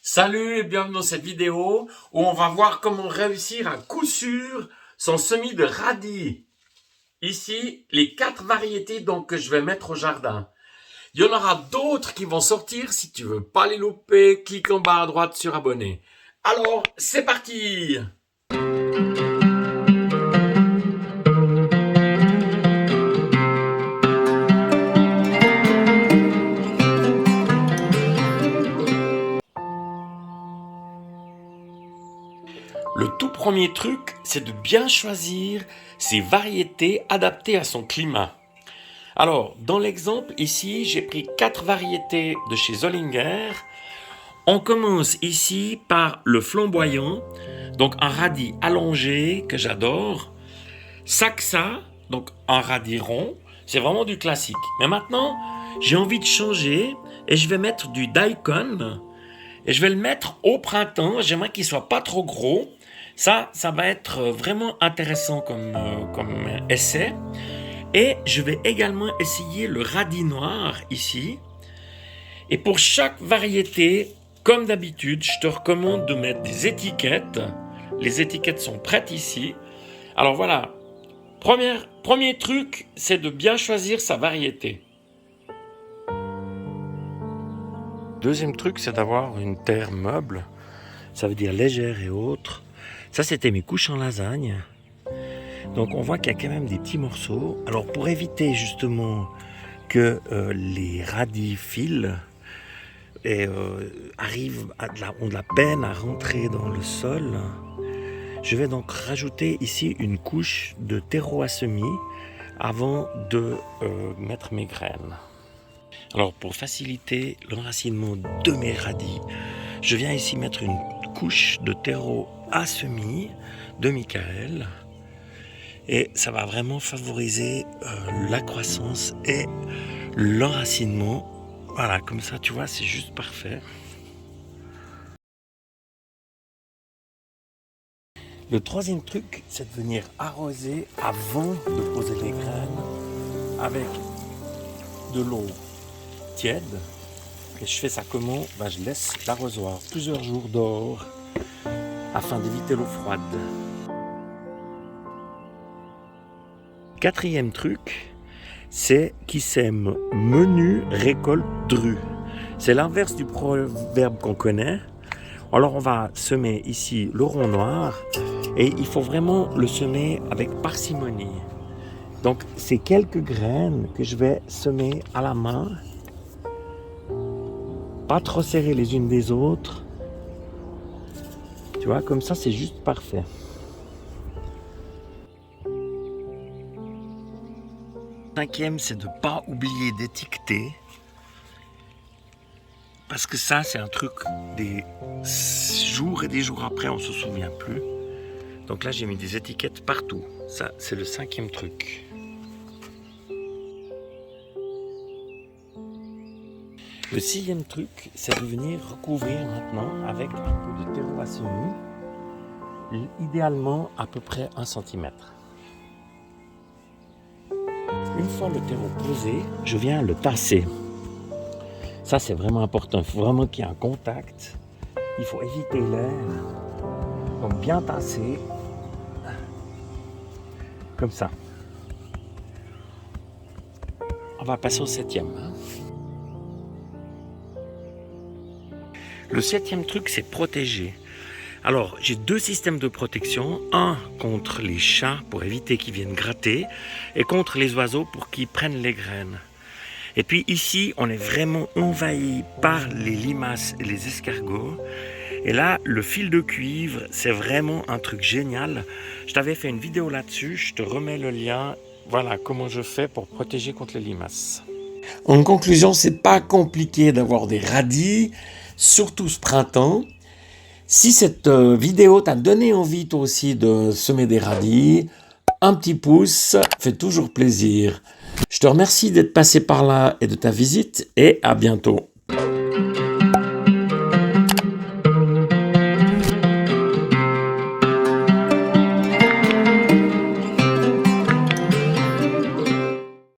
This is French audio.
Salut et bienvenue dans cette vidéo où on va voir comment réussir à coup sûr son semis de radis. Ici, les 4 variétés donc, que je vais mettre au jardin. Il y en aura d'autres qui vont sortir. Si tu veux pas les louper, clique en bas à droite sur abonner. Alors, c'est parti! Le tout premier truc, c'est de bien choisir ces variétés adaptées à son climat. Alors, dans l'exemple ici, j'ai pris 4 variétés de chez Zollinger. On commence ici par le flamboyant, donc un radis allongé que j'adore. Saxa, donc un radis rond, c'est vraiment du classique. Mais maintenant, j'ai envie de changer et je vais mettre du daikon. Et je vais le mettre au printemps, j'aimerais qu'il soit pas trop gros. Ça va être vraiment intéressant comme essai. Et je vais également essayer le radis noir ici. Et pour chaque variété, comme d'habitude, je te recommande de mettre des étiquettes. Les étiquettes sont prêtes ici. Alors voilà, premier truc, c'est de bien choisir sa variété. Deuxième truc, c'est d'avoir une terre meuble. Ça veut dire légère et autre. Ça, c'était mes couches en lasagne. Donc on voit qu'il y a quand même des petits morceaux. Alors pour éviter justement que les radis filent et ont de la peine à rentrer dans le sol, je vais donc rajouter ici une couche de terreau à semis avant de mettre mes graines. Alors pour faciliter l'enracinement de mes radis, je viens ici mettre une couche de terreau à semis de Michael. Et ça va vraiment favoriser la croissance et l'enracinement. Voilà, comme ça, tu vois, c'est juste parfait. Le troisième truc, c'est de venir arroser avant de poser les graines avec de l'eau tiède. Et je fais ça comment? Je laisse l'arrosoir plusieurs jours dehors afin d'éviter l'eau froide. Quatrième truc, c'est qui sème menu récolte dru. C'est l'inverse du proverbe qu'on connaît. Alors on va semer ici le rond noir et il faut vraiment le semer avec parcimonie. Donc c'est quelques graines que je vais semer à la main. Pas trop serrées les unes des autres. Tu vois, comme ça c'est juste parfait. Cinquième, c'est de ne pas oublier d'étiqueter. Parce que ça, c'est un truc des jours et des jours après, on ne se souvient plus. Donc là, j'ai mis des étiquettes partout. Ça, c'est le cinquième truc. Le sixième truc, c'est de venir recouvrir maintenant avec un peu de terreau à semis. Idéalement, à peu près 1 cm. Une fois le terreau posé, je viens le tasser. Ça, c'est vraiment important. Il faut vraiment qu'il y ait un contact. Il faut éviter l'air. Donc, bien tasser. Comme ça. On va passer au 7e. Le 7e truc, c'est protéger. Alors, j'ai 2 systèmes de protection. Un contre les chats pour éviter qu'ils viennent gratter et contre les oiseaux pour qu'ils prennent les graines. Et puis ici, on est vraiment envahi par les limaces et les escargots. Et là, le fil de cuivre, c'est vraiment un truc génial. Je t'avais fait une vidéo là-dessus, je te remets le lien. Voilà comment je fais pour protéger contre les limaces. En conclusion, c'est pas compliqué d'avoir des radis, surtout ce printemps. Si cette vidéo t'a donné envie toi aussi de semer des radis, un petit pouce fait toujours plaisir. Je te remercie d'être passé par là et de ta visite et à bientôt.